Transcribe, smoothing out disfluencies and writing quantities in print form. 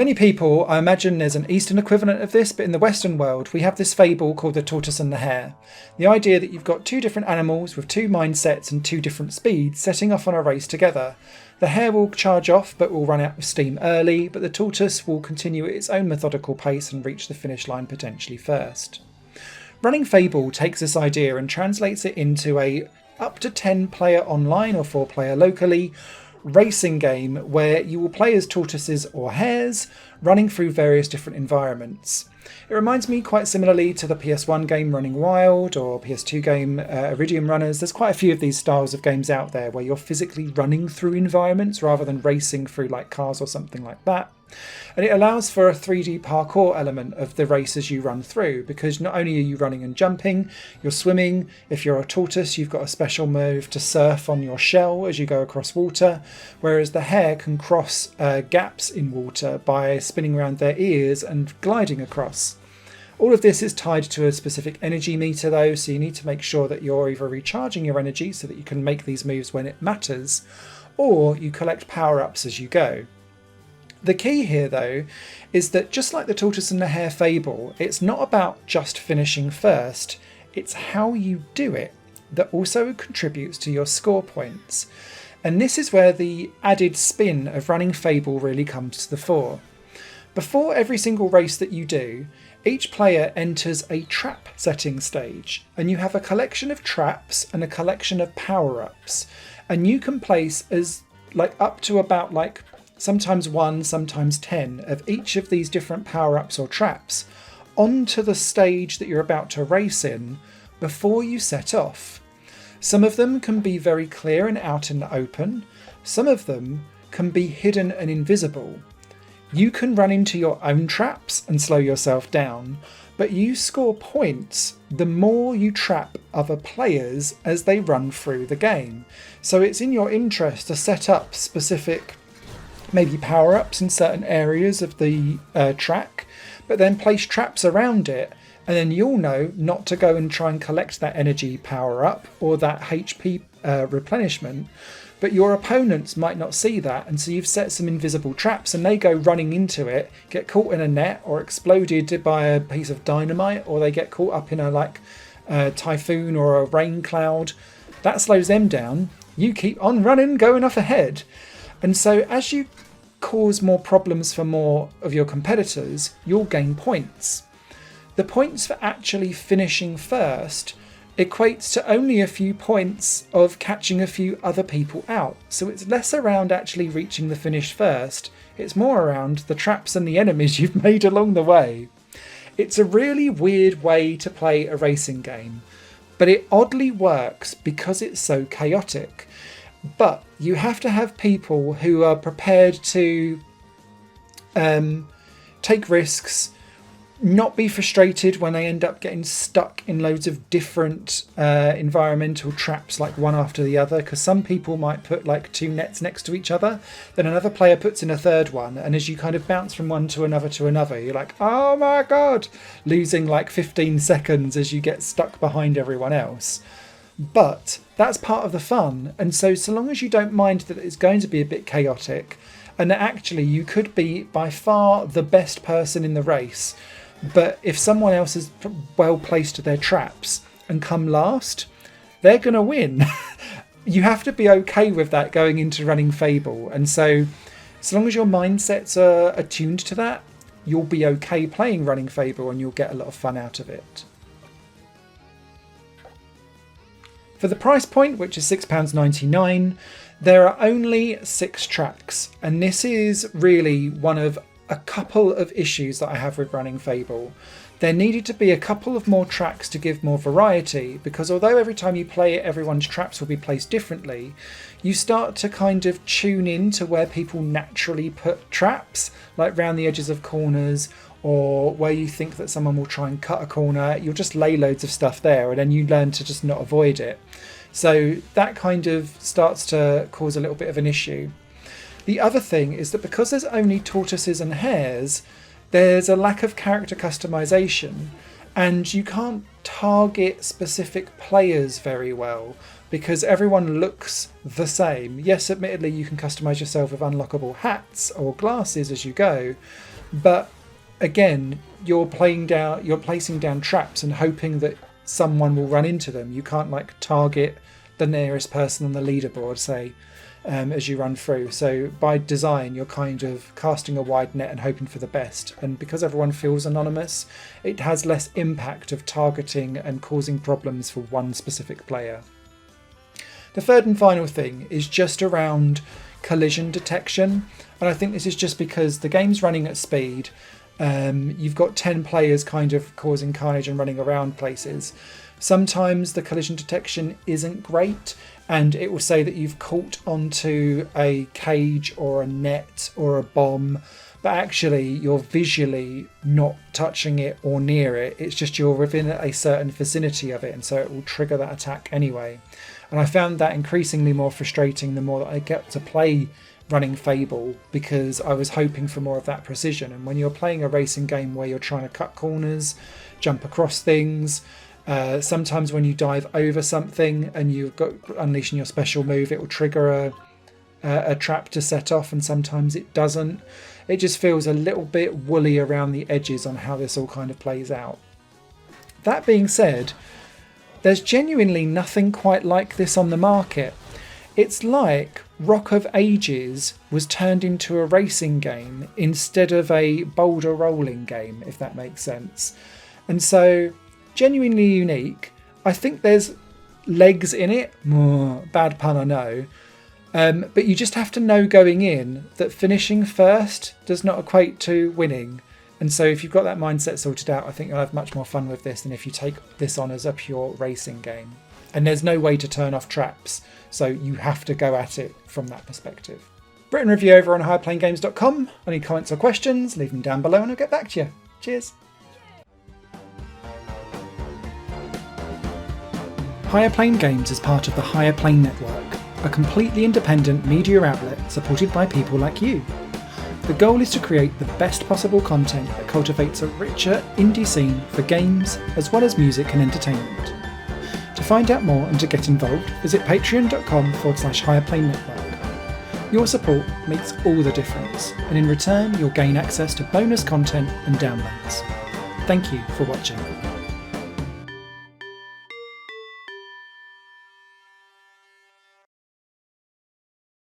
Many people, I imagine there's an Eastern equivalent of this, but in the Western world, we have this fable called the Tortoise and the Hare. The idea that you've got two different animals with two mindsets and two different speeds setting off on a race together. The hare will charge off but will run out of steam early, but the tortoise will continue at its own methodical pace and reach the finish line potentially first. Running Fable takes this idea and translates it into a up to 10 player online or 4 player locally racing game where you will play as tortoises or hares running through various different environments. It reminds me quite similarly to the PS1 game Running Wild or PS2 game Iridium Runners. There's quite a few of these styles of games out there where you're physically running through environments rather than racing through like cars or something like that. And it allows for a 3D parkour element of the race as you run through, because not only are you running and jumping, you're swimming. If you're a tortoise, you've got a special move to surf on your shell as you go across water, whereas the hare can cross gaps in water by spinning around their ears and gliding across. All of this is tied to a specific energy meter though, so you need to make sure that you're either recharging your energy so that you can make these moves when it matters, or you collect power-ups as you go. The key here though is that just like the Tortoise and the Hare fable, it's not about just finishing first, it's how you do it that also contributes to your score points. And this is where the added spin of Running Fable really comes to the fore. Before every single race that you do, each player enters a trap setting stage, and you have a collection of traps and a collection of power-ups, and you can place as up to about sometimes 1, sometimes 10 of each of these different power-ups or traps onto the stage that you're about to race in before you set off. Some of them can be very clear and out in the open. Some of them can be hidden and invisible. You can run into your own traps and slow yourself down, but you score points the more you trap other players as they run through the game. So it's in your interest to set up specific maybe power-ups in certain areas of the track, but then place traps around it, and then you'll know not to go and try and collect that energy power-up or that HP replenishment, but your opponents might not see that, and so you've set some invisible traps and they go running into it, get caught in a net or exploded by a piece of dynamite, or they get caught up in a typhoon or a rain cloud. That slows them down. You keep on running, going off ahead. And so as you cause more problems for more of your competitors, you'll gain points. The points for actually finishing first equates to only a few points of catching a few other people out. So it's less around actually reaching the finish first, it's more around the traps and the enemies you've made along the way. It's a really weird way to play a racing game, but it oddly works because it's so chaotic. But you have to have people who are prepared to take risks, not be frustrated when they end up getting stuck in loads of different environmental traps, like one after the other, because some people might put 2 nets next to each other, then another player puts in a third one, and as you kind of bounce from one to another, you're like, oh my god, losing 15 seconds as you get stuck behind everyone else. But that's part of the fun, and so long as you don't mind that it's going to be a bit chaotic, and that actually you could be by far the best person in the race, but if someone else is well placed to their traps and come last, they're going to win. You have to be okay with that going into Running Fable, and so long as your mindsets are attuned to that, you'll be okay playing Running Fable and you'll get a lot of fun out of it. For the price point, which is £6.99, there are only 6 tracks, and this is really one of a couple of issues that I have with Running Fable. There needed to be a couple of more tracks to give more variety, because although every time you play it everyone's traps will be placed differently, you start to kind of tune in to where people naturally put traps, like round the edges of corners, or where you think that someone will try and cut a corner. You'll just lay loads of stuff there and then you learn to just not avoid it. So that kind of starts to cause a little bit of an issue. The other thing is that because there's only tortoises and hares, there's a lack of character customization, and you can't target specific players very well because everyone looks the same. Yes, admittedly, you can customize yourself with unlockable hats or glasses as you go, but again, you're placing down traps and hoping that someone will run into them. You can't like target the nearest person on the leaderboard, say, as you run through. So by design, you're kind of casting a wide net and hoping for the best. And because everyone feels anonymous, it has less impact of targeting and causing problems for one specific player. The third and final thing is just around collision detection. And I think this is just because the game's running at speed. You've got 10 players kind of causing carnage and running around places. Sometimes the collision detection isn't great, and it will say that you've caught onto a cage or a net or a bomb, but actually you're visually not touching it or near it. It's just you're within a certain vicinity of it, and so it will trigger that attack anyway. And I found that increasingly more frustrating the more that I get to play running Fable, because I was hoping for more of that precision. And when you're playing a racing game where you're trying to cut corners, jump across things, sometimes when you dive over something and you've got unleashing your special move, it will trigger a trap to set off, and sometimes it doesn't. It just feels a little bit woolly around the edges on how this all kind of plays out. That being said, there's genuinely nothing quite like this on the market. It's like Rock of Ages was turned into a racing game instead of a boulder rolling game, if that makes sense. And so, genuinely unique. I think there's legs in it. Bad pun, I know. But you just have to know going in that finishing first does not equate to winning. And so if you've got that mindset sorted out, I think you'll have much more fun with this than if you take this on as a pure racing game. And there's no way to turn off traps, so you have to go at it from that perspective. Written review over on HarePlayingGames.com. Any comments or questions, leave them down below and I'll get back to you. Cheers. Hare Playing Games is part of the Hare Playing Network, a completely independent media outlet supported by people like you. The goal is to create the best possible content that cultivates a richer indie scene for games as well as music and entertainment. To find out more and to get involved, visit patreon.com/Hare Playing Network. Your support makes all the difference, and in return you'll gain access to bonus content and downloads. Thank you for watching.